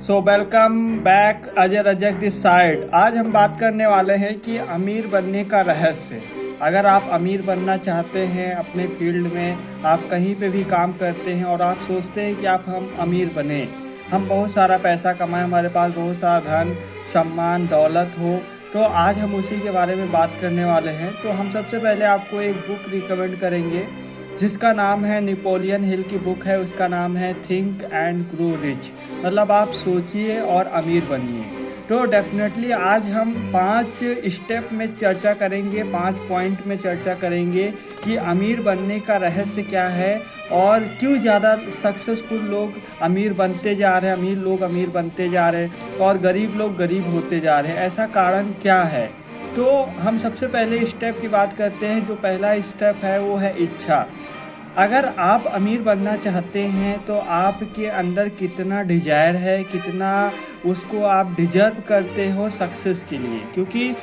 Welcome back Ajay Rajak this side. आज हम बात करने वाले हैं कि अमीर बनने का रहस्य। अगर आप अमीर बनना चाहते हैं अपने फील्ड में, आप कहीं पे भी काम करते हैं और आप सोचते हैं कि हम अमीर बने, हम बहुत सारा पैसा कमाएं, हमारे पास बहुत सारा धन सम्मान दौलत हो, तो आज हम उसी के बारे में बात करने वाले हैं। तो हम सबसे पहले आपको एक बुक रिकमेंड करेंगे जिसका नाम है नेपोलियन हिल की बुक है, उसका नाम है थिंक एंड ग्रो रिच, मतलब आप सोचिए और अमीर बनिए। तो डेफिनेटली आज हम 5 स्टेप में चर्चा करेंगे, 5 पॉइंट में चर्चा करेंगे कि अमीर बनने का रहस्य क्या है और क्यों ज़्यादा सक्सेसफुल लोग अमीर बनते जा रहे हैं, अमीर लोग अमीर बनते जा रहे हैं और गरीब लोग गरीब होते जा रहे हैं, ऐसा कारण क्या है। तो हम सबसे पहले स्टेप की बात करते हैं। जो पहला स्टेप है वो है इच्छा। अगर आप अमीर बनना चाहते हैं तो आपके अंदर कितना डिजायर है, कितना उसको आप डिजर्व करते हो सक्सेस के लिए, क्योंकि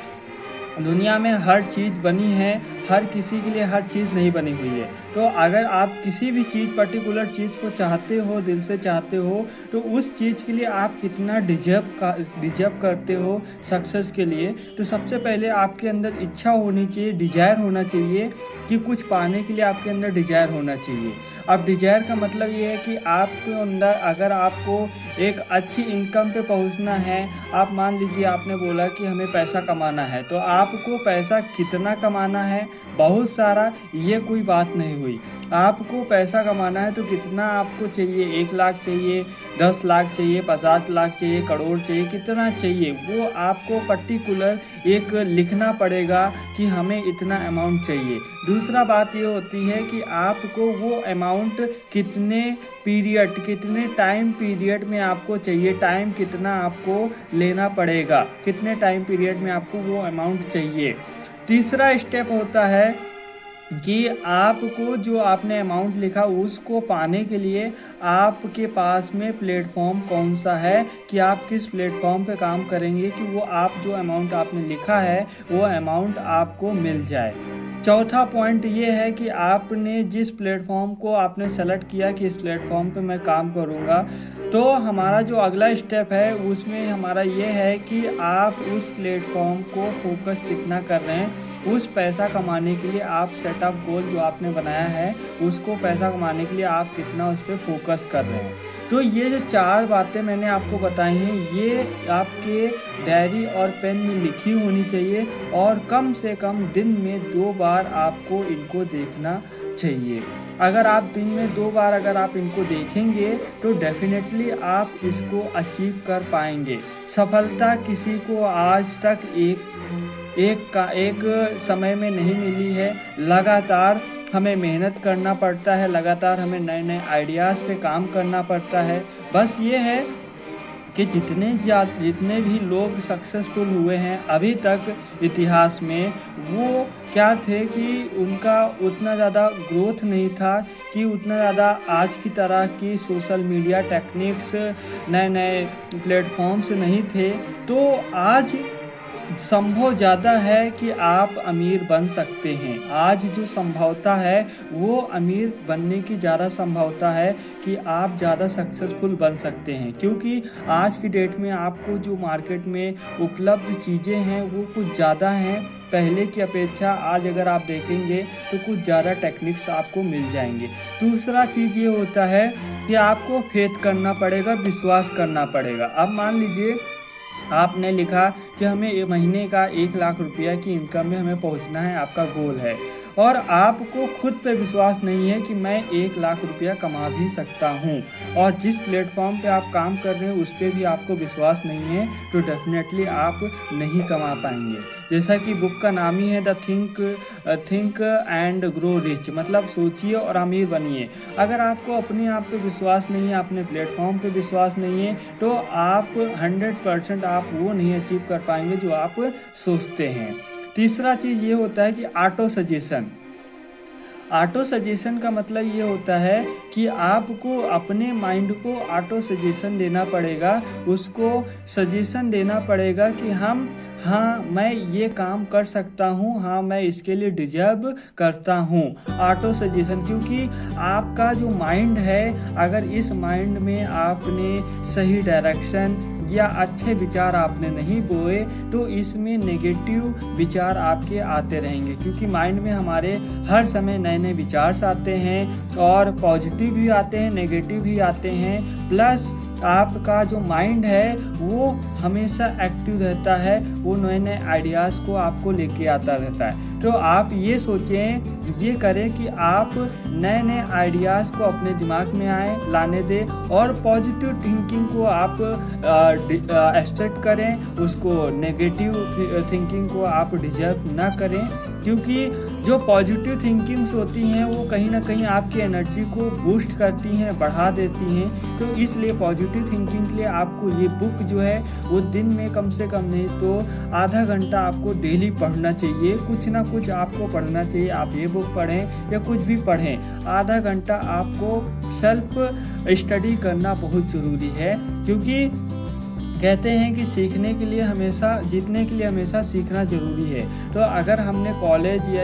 दुनिया में हर चीज़ बनी है, हर किसी के लिए हर चीज़ नहीं बनी हुई है। तो अगर आप किसी भी चीज़ पर्टिकुलर चीज़ को चाहते हो, दिल से चाहते हो, तो उस चीज़ के लिए आप कितना डिजर्व करते हो सक्सेस के लिए। तो सबसे पहले आपके अंदर इच्छा होनी चाहिए, डिजायर होना चाहिए कि कुछ पाने के लिए आपके अंदर डिजायर होना चाहिए। अब डिजायर का मतलब ये है कि आपके अंदर अगर आपको एक अच्छी इनकम पे पहुंचना है, आप मान लीजिए आपने बोला कि हमें पैसा कमाना है, तो आपको पैसा कितना कमाना है, बहुत सारा, ये कोई बात नहीं हुई। आपको पैसा कमाना है तो कितना आपको चाहिए, 1 लाख चाहिए, 10 लाख चाहिए, 50 लाख चाहिए, करोड़ चाहिए, कितना चाहिए वो आपको पर्टिकुलर एक लिखना पड़ेगा कि हमें इतना अमाउंट चाहिए। दूसरा बात ये होती है कि आपको वो अमाउंट कितने पीरियड, कितने टाइम पीरियड में आपको चाहिए, टाइम कितना आपको लेना पड़ेगा, कितने टाइम पीरियड में आपको वो अमाउंट चाहिए। तीसरा स्टेप होता है कि आपको जो आपने अमाउंट लिखा उसको पाने के लिए आपके पास में प्लेटफॉर्म कौन सा है, कि आप किस प्लेटफॉर्म पे काम करेंगे कि वो आप जो अमाउंट आपने लिखा है वो अमाउंट आपको मिल जाए। चौथा पॉइंट ये है कि आपने जिस प्लेटफॉर्म को आपने सेलेक्ट किया कि इस प्लेटफॉर्म पे मैं काम करूँगा, तो हमारा जो अगला स्टेप है उसमें हमारा ये है कि आप उस प्लेटफॉर्म को फोकस कितना कर रहे हैं, उस पैसा कमाने के लिए आप सेटअप गोल जो आपने बनाया है उसको पैसा कमाने के लिए आप कितना उस पर फोकस कर रहे हैं। तो ये जो 4 बातें मैंने आपको बताई हैं ये आपके डायरी और पेन में लिखी होनी चाहिए और कम से कम दिन में 2 बार आपको इनको देखना चाहिए। अगर आप दिन में 2 बार अगर आप इनको देखेंगे तो डेफिनेटली आप इसको अचीव कर पाएंगे। सफलता किसी को आज तक एक समय में नहीं मिली है। लगातार हमें मेहनत करना पड़ता है, लगातार हमें नए नए आइडियाज़ पे काम करना पड़ता है। बस ये है कि जितने भी लोग सक्सेसफुल हुए हैं अभी तक इतिहास में, वो क्या थे कि उनका उतना ज़्यादा ग्रोथ नहीं था, कि उतना ज़्यादा आज की तरह की सोशल मीडिया टेक्निक्स, नए नए प्लेटफॉर्म्स नहीं थे। तो आज संभव ज़्यादा है कि आप अमीर बन सकते हैं। आज जो संभवता है वो अमीर बनने की ज़्यादा संभवता है कि आप ज़्यादा सक्सेसफुल बन सकते हैं, क्योंकि आज की डेट में आपको जो मार्केट में उपलब्ध चीज़ें हैं वो कुछ ज़्यादा हैं पहले की अपेक्षा। आज अगर आप देखेंगे तो कुछ ज़्यादा टेक्निक्स आपको मिल जाएंगे। दूसरा चीज़ ये होता है कि आपको फेथ करना पड़ेगा, विश्वास करना पड़ेगा। अब मान लीजिए आपने लिखा कि हमें महीने का 1 लाख रुपया की इनकम में हमें पहुंचना है, आपका गोल है, और आपको खुद पे विश्वास नहीं है कि मैं 1 लाख रुपया कमा भी सकता हूं, और जिस प्लेटफॉर्म पे आप काम कर रहे हैं उस पर भी आपको विश्वास नहीं है, तो डेफिनेटली आप नहीं कमा पाएंगे। जैसा कि बुक का नाम ही है the think and grow rich, मतलब सोचिए और अमीर बनिए। अगर आपको अपने आप पे विश्वास नहीं है, अपने प्लेटफॉर्म पे विश्वास नहीं है, तो आप 100% आप वो नहीं अचीव कर पाएंगे जो आप सोचते हैं। तीसरा चीज़ ये होता है कि ऑटो सजेशन का मतलब ये होता है कि आपको अपने माइंड को ऑटो सजेशन देना पड़ेगा, उसको सजेशन देना पड़ेगा कि हाँ मैं ये काम कर सकता हूँ, हाँ मैं इसके लिए डिजर्व करता हूँ। ऑटो सजेशन, क्योंकि आपका जो माइंड है, अगर इस माइंड में आपने सही डायरेक्शन या अच्छे विचार आपने नहीं बोए तो इसमें नेगेटिव विचार आपके आते रहेंगे, क्योंकि माइंड में हमारे हर समय नए नए विचार आते हैं और पॉजिटिव भी आते हैं, नेगेटिव भी आते हैं। प्लस आपका जो माइंड है वो हमेशा एक्टिव रहता है, वो नए नए आइडियाज़ को आपको लेके आता रहता है। तो आप ये सोचें, ये करें कि आप नए नए आइडियाज़ को अपने दिमाग में लाने दें और पॉजिटिव थिंकिंग को आप एक्सेप्ट करें, उसको नेगेटिव थिंकिंग को आप डिजर्व ना करें, क्योंकि जो पॉजिटिव थिंकिंग्स होती हैं वो कहीं ना कहीं आपकी एनर्जी को बूस्ट करती हैं, बढ़ा देती हैं। तो इसलिए पॉजिटिव थिंकिंग के लिए आपको ये बुक जो है वो दिन में कम से कम नहीं तो आधा घंटा आपको डेली पढ़ना चाहिए, कुछ ना कुछ आपको पढ़ना चाहिए। आप ये बुक पढ़ें या कुछ भी पढ़ें, आधा घंटा आपको सेल्फ स्टडी करना बहुत ज़रूरी है, क्योंकि कहते हैं कि सीखने के लिए हमेशा, जीतने के लिए हमेशा सीखना ज़रूरी है। तो अगर हमने कॉलेज या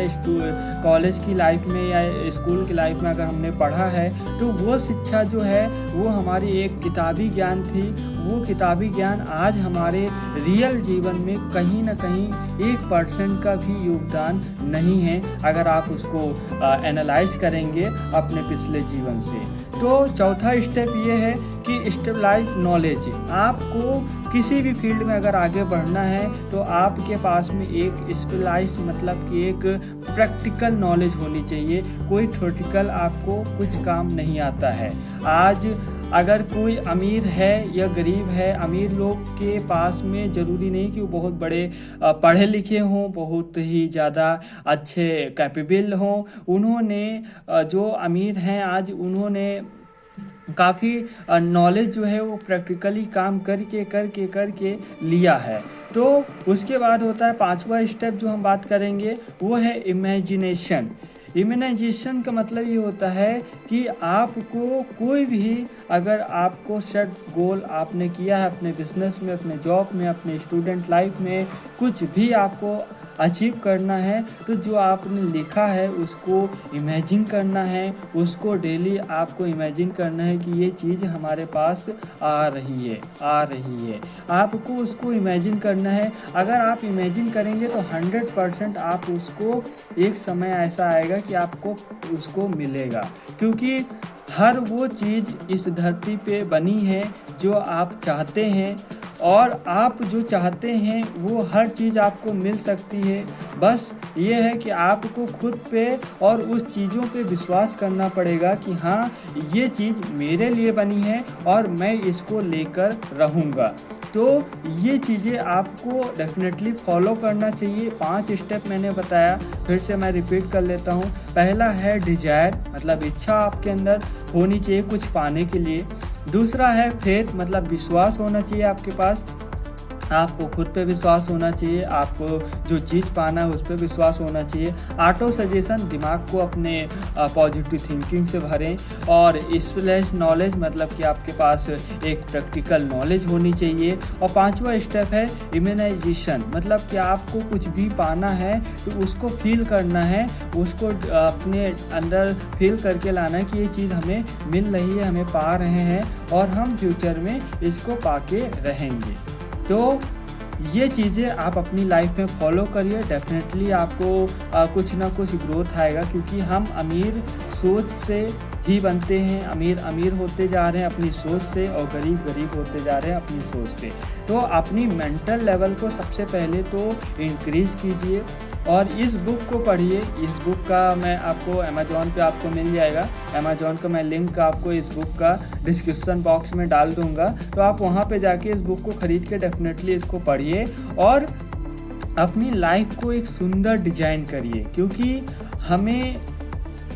कॉलेज की लाइफ में या स्कूल की लाइफ में अगर हमने पढ़ा है तो वो शिक्षा जो है वो हमारी एक किताबी ज्ञान थी, वो किताबी ज्ञान आज हमारे रियल जीवन में कहीं ना कहीं 1% का भी योगदान नहीं है, अगर आप उसको एनालाइज करेंगे अपने पिछले जीवन से। तो चौथा स्टेप ये है कि स्टेबलाइज नॉलेज। आपको किसी भी फील्ड में अगर आगे बढ़ना है तो आपके पास में एक स्पेशलाइज मतलब कि एक प्रैक्टिकल नॉलेज होनी चाहिए। कोई थ्योरेटिकल आपको कुछ काम नहीं आता है। आज अगर कोई अमीर है या गरीब है, अमीर लोग के पास में ज़रूरी नहीं कि वो बहुत बड़े पढ़े लिखे हों, बहुत ही ज़्यादा अच्छे कैपेबल हों। उन्होंने जो अमीर हैं आज उन्होंने काफ़ी नॉलेज जो है वो प्रैक्टिकली काम करके लिया है। तो उसके बाद होता है पांचवा स्टेप जो हम बात करेंगे वो है इमेजिनेशन। इमेजिनेशन का मतलब ये होता है कि आपको कोई भी, अगर आपको सेट गोल आपने किया है अपने बिजनेस में, अपने जॉब में, अपने स्टूडेंट लाइफ में, कुछ भी आपको अचीव करना है तो जो आपने लिखा है उसको इमेजिन करना है, उसको डेली आपको इमेजिन करना है कि ये चीज़ हमारे पास आ रही है। आपको उसको इमेजिन करना है। अगर आप इमेजिन करेंगे तो 100% आप उसको एक समय ऐसा आएगा कि आपको उसको मिलेगा, क्योंकि हर वो चीज़ इस धरती पे बनी है जो आप चाहते हैं, और आप जो चाहते हैं वो हर चीज़ आपको मिल सकती है। बस ये है कि आपको खुद पे और उस चीज़ों पे विश्वास करना पड़ेगा कि हाँ ये चीज़ मेरे लिए बनी है और मैं इसको लेकर रहूँगा। तो ये चीज़ें आपको डेफिनेटली फॉलो करना चाहिए। 5 स्टेप मैंने बताया, फिर से मैं रिपीट कर लेता हूँ। पहला है डिजायर, मतलब इच्छा आपके अंदर होनी चाहिए कुछ पाने के लिए। दूसरा है फेथ, मतलब विश्वास होना चाहिए आपके पास, आपको खुद पे विश्वास होना चाहिए, आपको जो चीज़ पाना है उस पर विश्वास होना चाहिए। ऑटो सजेशन, दिमाग को अपने पॉजिटिव थिंकिंग से भरें। और स्पेशलाइज्ड नॉलेज, मतलब कि आपके पास एक प्रैक्टिकल नॉलेज होनी चाहिए। और 5वां स्टेप है इमेजिनेशन, मतलब कि आपको कुछ भी पाना है तो उसको फील करना है, उसको अपने अंदर फील करके लाना है कि ये चीज़ हमें मिल रही है, हमें पा रहे हैं और हम फ्यूचर में इसको पाके रहेंगे। तो ये चीज़ें आप अपनी लाइफ में फॉलो करिए, डेफिनेटली आपको कुछ ना कुछ ग्रोथ आएगा, क्योंकि हम अमीर सोच से ही बनते हैं। अमीर होते जा रहे हैं अपनी सोच से, और गरीब होते जा रहे हैं अपनी सोच से। तो अपनी मेंटल लेवल को सबसे पहले तो इंक्रीज कीजिए और इस बुक को पढ़िए। इस बुक का मैं आपको अमेज़ॉन पे आपको मिल जाएगा। अमेज़ॉन का मैं लिंक आपको इस बुक का डिस्क्रिप्शन बॉक्स में डाल दूंगा, तो आप वहाँ पे जाके इस बुक को ख़रीद के डेफिनेटली इसको पढ़िए और अपनी लाइफ को एक सुंदर डिजाइन करिए। क्योंकि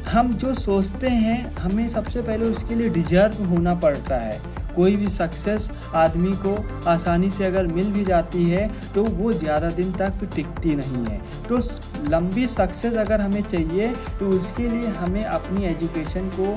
हम जो सोचते हैं हमें सबसे पहले उसके लिए डिजर्व होना पड़ता है, कोई भी सक्सेस आदमी को आसानी से अगर मिल भी जाती है तो वो ज़्यादा दिन तक टिकती नहीं है। तो लंबी सक्सेस अगर हमें चाहिए तो उसके लिए हमें अपनी एजुकेशन को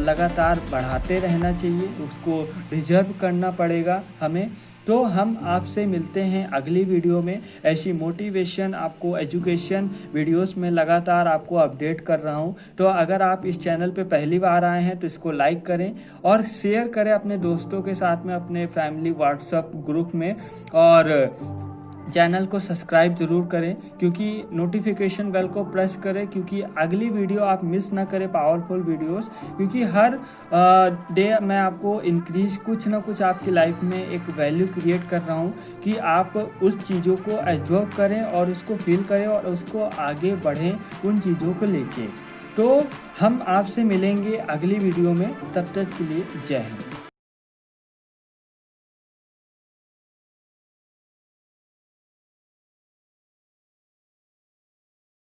लगातार बढ़ाते रहना चाहिए, उसको डिजर्व करना पड़ेगा हमें। तो हम आपसे मिलते हैं अगली वीडियो में। ऐसी मोटिवेशन आपको एजुकेशन वीडियोस में लगातार आपको अपडेट कर रहा हूं। तो अगर आप इस चैनल पे पहली बार आए हैं तो इसको लाइक करें और शेयर करें अपने दोस्तों के साथ में, अपने फैमिली व्हाट्सएप ग्रुप में, और चैनल को सब्सक्राइब जरूर करें, क्योंकि नोटिफिकेशन बेल को प्रेस करें, क्योंकि अगली वीडियो आप मिस ना करें, पावरफुल वीडियोस। क्योंकि हर डे मैं आपको इंक्रीज कुछ ना कुछ आपकी लाइफ में एक वैल्यू क्रिएट कर रहा हूं कि आप उस चीज़ों को एब्जॉर्ब करें और उसको फील करें और उसको आगे बढ़ें उन चीज़ों को लेके। तो हम आपसे मिलेंगे अगली वीडियो में, तब तक के लिए जय हिंद।